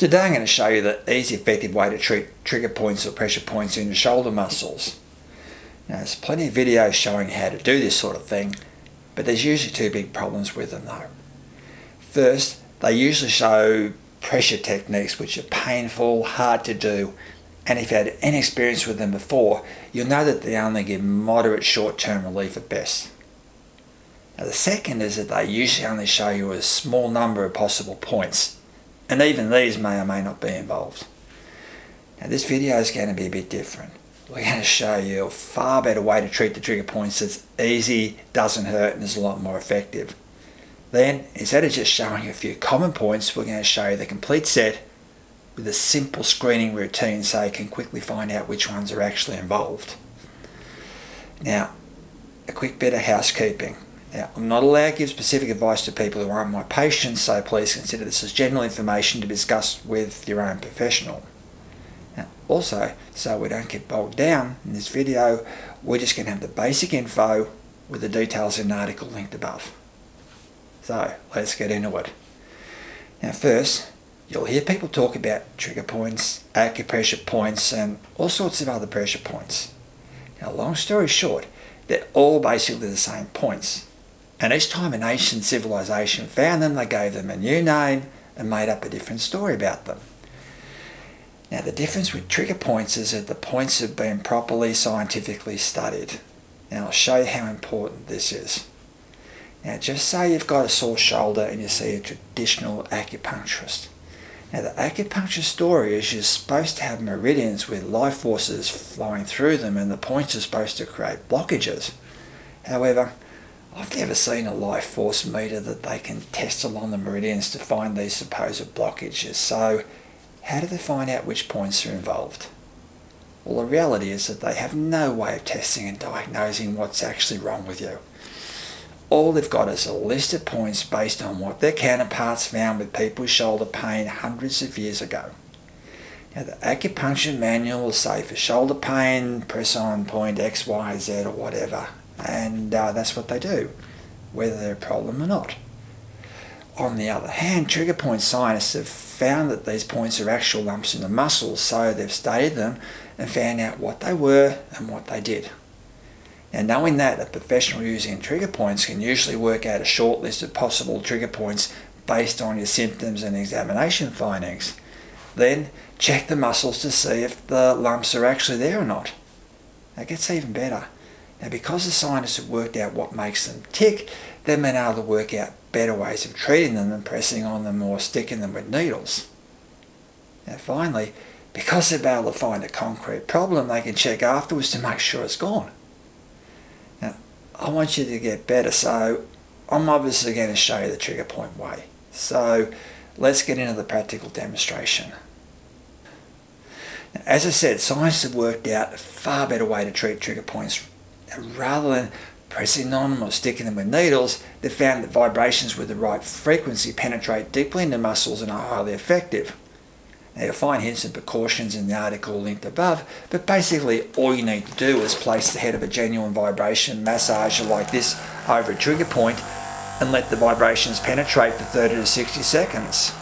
Today I'm going to show you the easy, effective way to treat trigger points or pressure points in your shoulder muscles. Now, there's plenty of videos showing how to do this sort of thing, but there's usually two big problems with them though. First, they usually show pressure techniques which are painful, hard to do, and if you had any experience with them before, you'll know that they only give moderate short-term relief at best. Now, the second is that they usually only show you a small number of possible points, and even these may or may not be involved. Now, this video is going to be a bit different. We're going to show you a far better way to treat the trigger points that's easy, doesn't hurt, and is a lot more effective. Then, instead of just showing you a few common points, we're going to show you the complete set with a simple screening routine so you can quickly find out which ones are actually involved. Now, a quick bit of housekeeping. Now, I'm not allowed to give specific advice to people who aren't my patients, so please consider this as general information to be discussed with your own professional. Now, also, so we don't get bogged down in this video, we're just going to have the basic info with the details in an article linked above. So, let's get into it. Now first, you'll hear people talk about trigger points, acupressure points, and all sorts of other pressure points. Now, long story short, they're all basically the same points. And each time an ancient civilization found them, they gave them a new name and made up a different story about them. Now, the difference with trigger points is that the points have been properly scientifically studied. Now, I'll show you how important this is. Now, just say you've got a sore shoulder and you see a traditional acupuncturist. Now, the acupuncture story is you're supposed to have meridians with life forces flowing through them, and the points are supposed to create blockages. However, I've never seen a life force meter that they can test along the meridians to find these supposed blockages. So, how do they find out which points are involved? Well, the reality is that they have no way of testing and diagnosing what's actually wrong with you. All they've got is a list of points based on what their counterparts found with people with shoulder pain hundreds of years ago. Now, the acupuncture manual will say for shoulder pain, press on point X, Y, Z or whatever. And that's what they do, whether they're a problem or not. On the other hand, trigger point scientists have found that these points are actual lumps in the muscles, so they've studied them and found out what they were and what they did. Now, knowing that, a professional using trigger points can usually work out a short list of possible trigger points based on your symptoms and examination findings. Then check the muscles to see if the lumps are actually there or not. It gets even better. Now, because the scientists have worked out what makes them tick, they've been able to work out better ways of treating them than pressing on them or sticking them with needles. Now finally, because they've been able to find a concrete problem, they can check afterwards to make sure it's gone. Now, I want you to get better, so I'm obviously going to show you the trigger point way. So let's get into the practical demonstration. Now, as I said, scientists have worked out a far better way to treat trigger points. Rather than pressing on them or sticking them with needles, they've found that vibrations with the right frequency penetrate deeply into muscles and are highly effective. Now, you'll find hints and precautions in the article linked above, but basically all you need to do is place the head of a genuine vibration massager like this over a trigger point and let the vibrations penetrate for 30 to 60 seconds.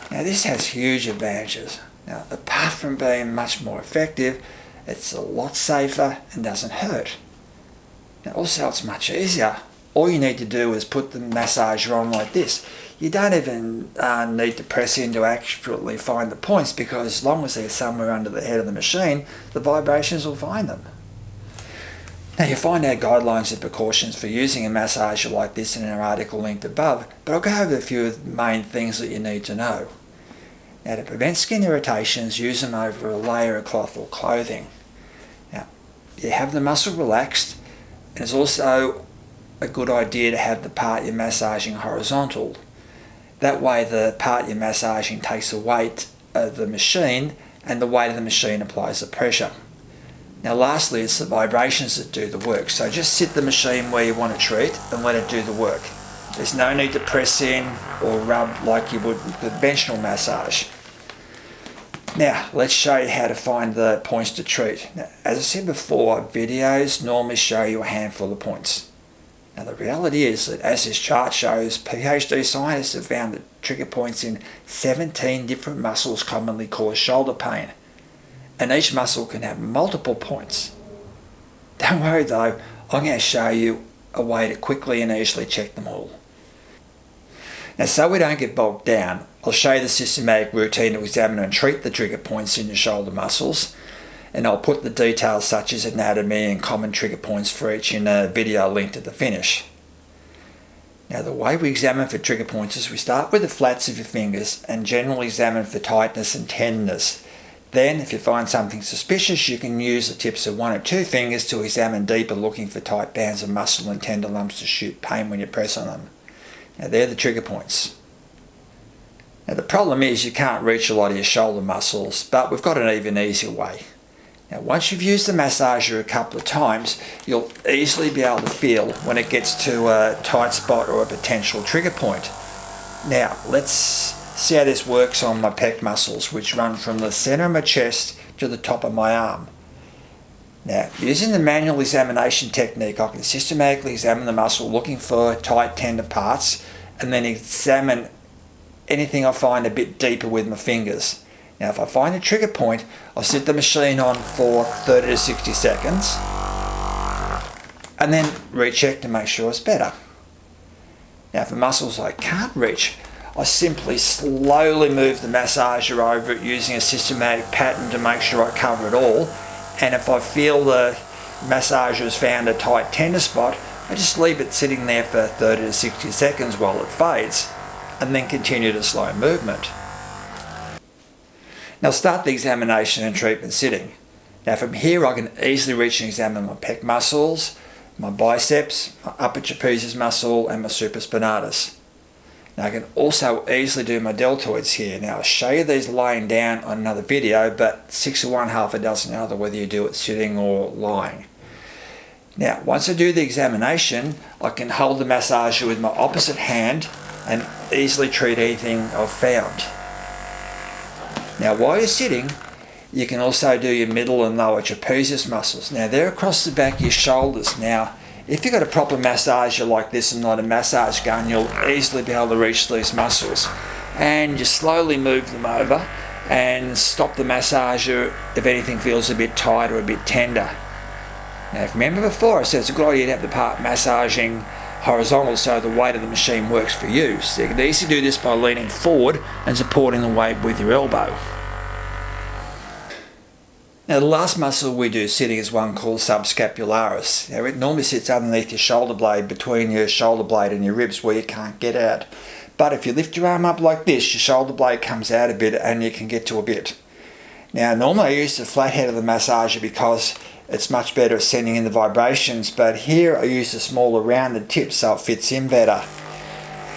Now, this has huge advantages. Now, apart from being much more effective, it's a lot safer and doesn't hurt. Now, also, it's much easier. All you need to do is put the massager on like this. You don't even need to press in to accurately find the points, because as long as they're somewhere under the head of the machine, the vibrations will find them. Now, you'll find our guidelines and precautions for using a massager like this in our article linked above, but I'll go over a few of the main things that you need to know. Now, to prevent skin irritations, use them over a layer of cloth or clothing. Now, you have the muscle relaxed, and it's also a good idea to have the part you're massaging horizontal. That way the part you're massaging takes the weight of the machine, and the weight of the machine applies the pressure. Now lastly, it's the vibrations that do the work, so just sit the machine where you want to treat and let it do the work. There's no need to press in or rub like you would with conventional massage. Now, let's show you how to find the points to treat. Now, as I said before, videos normally show you a handful of points. Now the reality is that, as this chart shows, PhD scientists have found that trigger points in 17 different muscles commonly cause shoulder pain, and each muscle can have multiple points. Don't worry though, I'm going to show you a way to quickly and easily check them all. Now, so we don't get bogged down, I'll show you the systematic routine to examine and treat the trigger points in your shoulder muscles, and I'll put the details such as anatomy and common trigger points for each in a video linked at the finish. Now, the way we examine for trigger points is we start with the flats of your fingers and generally examine for tightness and tenderness. Then, if you find something suspicious, you can use the tips of 1 or 2 fingers to examine deeper, looking for tight bands of muscle and tender lumps to shoot pain when you press on them. Now, they're the trigger points. Now, the problem is you can't reach a lot of your shoulder muscles, but we've got an even easier way. Now, once you've used the massager a couple of times, you'll easily be able to feel when it gets to a tight spot or a potential trigger point. Now, let's see how this works on my pec muscles, which run from the center of my chest to the top of my arm. Now, using the manual examination technique, I can systematically examine the muscle looking for tight, tender parts, and then examine anything I find a bit deeper with my fingers. Now, if I find a trigger point, I'll set the machine on for 30 to 60 seconds, and then recheck to make sure it's better. Now, for muscles I can't reach, I simply slowly move the massager over it using a systematic pattern to make sure I cover it all. And if I feel the massager has found a tight tender spot, I just leave it sitting there for 30 to 60 seconds while it fades, and then continue the slow movement. Now, start the examination and treatment sitting. Now, from here I can easily reach and examine my pec muscles, my biceps, my upper trapezius muscle, and my supraspinatus. Now, I can also easily do my deltoids here. Now, I'll show you these laying down on another video, but 6 of one, half a dozen the other, whether you do it sitting or lying. Now, once I do the examination, I can hold the massager with my opposite hand and easily treat anything I've found. Now, while you're sitting, you can also do your middle and lower trapezius muscles. Now, they're across the back of your shoulders. Now, if you've got a proper massager like this and not a massage gun, you'll easily be able to reach these muscles. And you slowly move them over and stop the massager if anything feels a bit tight or a bit tender. Now, if you remember before, I said it's a good idea to have the part massaging horizontal so the weight of the machine works for you. So you can easily do this by leaning forward and supporting the weight with your elbow. Now, the last muscle we do sitting is one called subscapularis. Now, it normally sits underneath your shoulder blade, between your shoulder blade and your ribs, where you can't get out. But if you lift your arm up like this, your shoulder blade comes out a bit and you can get to a bit. Now, normally I use the flat head of the massager because it's much better at sending in the vibrations, but here I use the smaller rounded tip so it fits in better.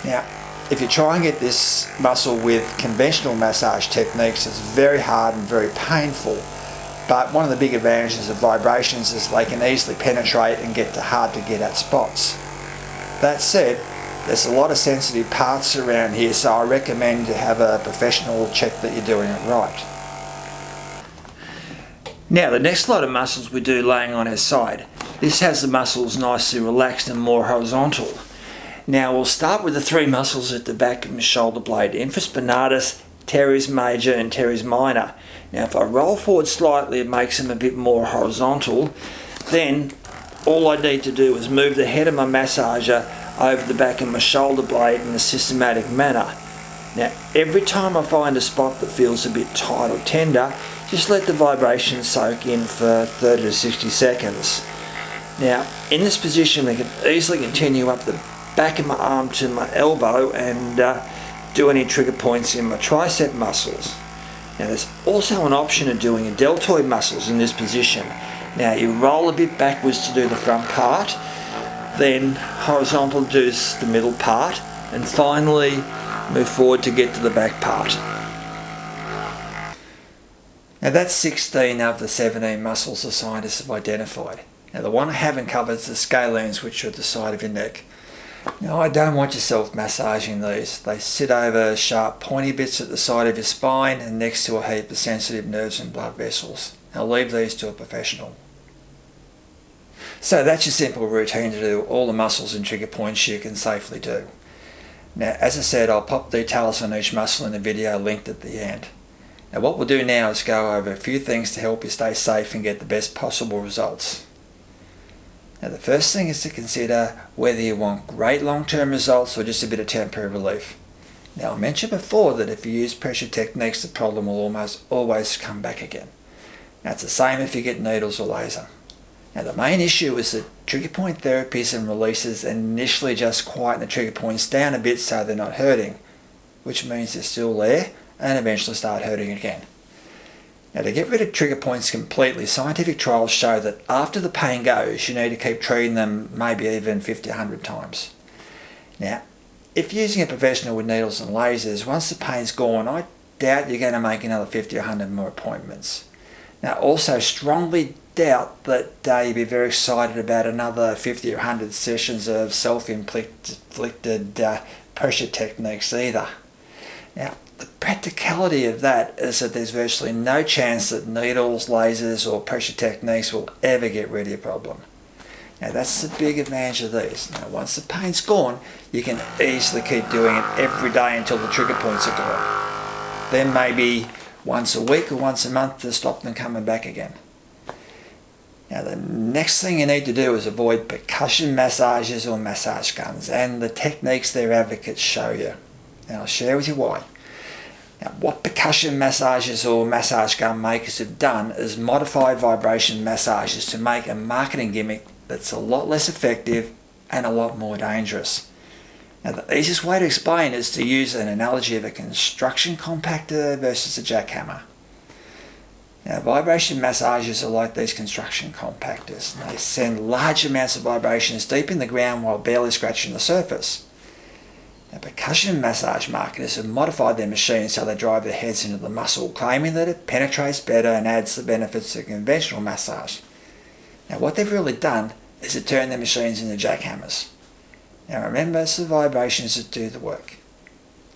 Now, if you try and get this muscle with conventional massage techniques, it's very hard and very painful. But one of the big advantages of vibrations is they can easily penetrate and get to hard to get at spots. That said, there's a lot of sensitive parts around here, so I recommend you have a professional check that you're doing it right. Now, the next lot of muscles we do laying on our side. This has the muscles nicely relaxed and more horizontal. Now, we'll start with the 3 muscles at the back of my shoulder blade: infraspinatus, teres major and teres minor. Now, if I roll forward slightly, it makes them a bit more horizontal. Then all I need to do is move the head of my massager over the back of my shoulder blade in a systematic manner. Now, every time I find a spot that feels a bit tight or tender, just let the vibration soak in for 30 to 60 seconds. Now, in this position, we can easily continue up the back of my arm to my elbow and do any trigger points in my tricep muscles. Now, there's also an option of doing your deltoid muscles in this position. Now, you roll a bit backwards to do the front part, then horizontal do the middle part, and finally move forward to get to the back part. Now, that's 16 of the 17 muscles the scientists have identified. Now, the one I haven't covered is the scalenes, which are at the side of your neck. Now, I don't want yourself massaging these. They sit over sharp pointy bits at the side of your spine and next to a heap of sensitive nerves and blood vessels. Now, leave these to a professional. So that's your simple routine to do all the muscles and trigger points you can safely do. Now, as I said, I'll pop details on each muscle in the video linked at the end. Now what we'll do now is go over a few things to help you stay safe and get the best possible results. Now the first thing is to consider whether you want great long-term results or just a bit of temporary relief. Now I mentioned before that if you use pressure techniques, the problem will almost always come back again. Now it's the same if you get needles or laser. Now the main issue is that trigger point therapies and releases initially just quieten the trigger points down a bit so they're not hurting, which means they're still there and eventually start hurting again. Now to get rid of trigger points completely, scientific trials show that after the pain goes, you need to keep treating them maybe even 50, 100 times. Now, if using a professional with needles and lasers, once the pain's gone, I doubt you're going to make another 50 or 100 more appointments. Now also strongly doubt that you'd be very excited about another 50 or 100 sessions of self-inflicted pressure techniques either. Now, the practicality of that is that there's virtually no chance that needles, lasers or pressure techniques will ever get rid of your problem. Now that's the big advantage of these. Now once the pain's gone, you can easily keep doing it every day until the trigger points are gone. Then maybe once a week or once a month to stop them coming back again. Now the next thing you need to do is avoid percussion massages or massage guns and the techniques their advocates show you. Now I'll share with you why. Now, what percussion massages or massage gun makers have done is modified vibration massages to make a marketing gimmick that's a lot less effective and a lot more dangerous. Now, the easiest way to explain is to use an analogy of a construction compactor versus a jackhammer. Now, vibration massages are like these construction compactors. They send large amounts of vibrations deep in the ground while barely scratching the surface. Now, percussion massage marketers have modified their machines so they drive their heads into the muscle, claiming that it penetrates better and adds the benefits to conventional massage. Now what they've really done is to turn their machines into jackhammers. Now remember, it's the vibrations that do the work.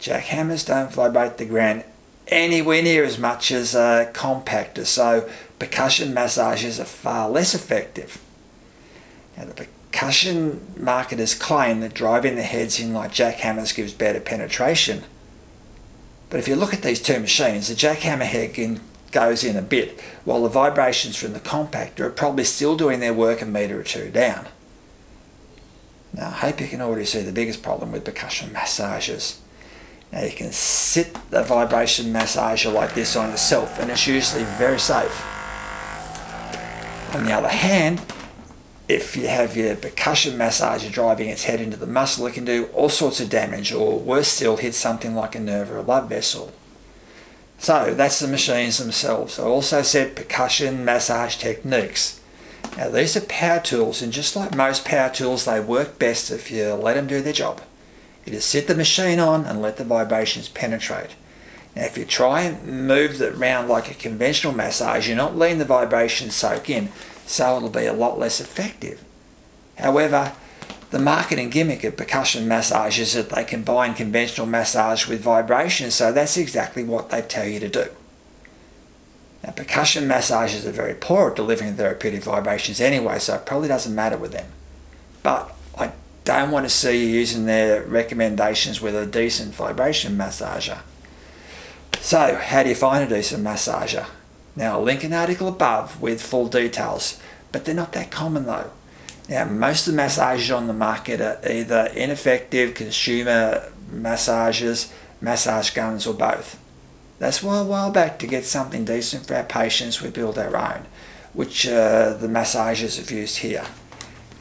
Jackhammers don't vibrate the ground anywhere near as much as a compactor, so percussion massages are far less effective. Now the percussion marketers claim that driving the heads in like jackhammers gives better penetration. But if you look at these two machines, the jackhammer head goes in a bit, while the vibrations from the compactor are probably still doing their work a metre or two down. Now I hope you can already see the biggest problem with percussion massages. Now you can sit the vibration massager like this on yourself and it's usually very safe. On the other hand, if you have your percussion massager driving its head into the muscle, it can do all sorts of damage, or worse still, hit something like a nerve or a blood vessel. So that's the machines themselves. I also said percussion massage techniques. Now these are power tools, and just like most power tools, they work best if you let them do their job. You just sit the machine on and let the vibrations penetrate. Now if you try and move it around like a conventional massage, you're not letting the vibrations soak in, so it'll be a lot less effective. However, the marketing gimmick of percussion massage is that they combine conventional massage with vibration, so that's exactly what they tell you to do. Now, percussion massages are very poor at delivering therapeutic vibrations anyway, so it probably doesn't matter with them. But I don't want to see you using their recommendations with a decent vibration massager. So, how do you find a decent massager? Now, I'll link an article above with full details, but they're not that common though. Now, most of the massages on the market are either ineffective consumer massages, massage guns, or both. That's why a while back, to get something decent for our patients, we built our own, which the massagers have used here.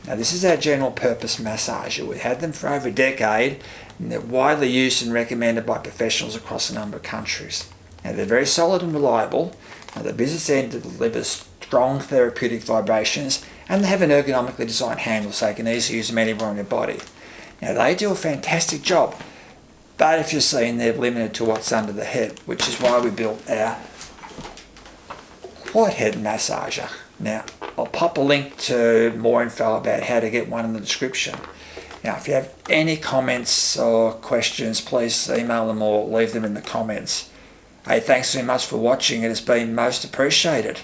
Now, this is our general purpose massager. We've had them for over a decade, and they're widely used and recommended by professionals across a number of countries. Now, they're very solid and reliable. Now, the business end delivers strong therapeutic vibrations, and they have an ergonomically designed handle so you can easily use them anywhere on your body. Now they do a fantastic job, but if you're seeing, they're limited to what's under the head, which is why we built our quad head massager. Now I'll pop a link to more info about how to get one in the description. Now if you have any comments or questions, please email them or leave them in the comments. Hey, thanks so much for watching. It has been most appreciated.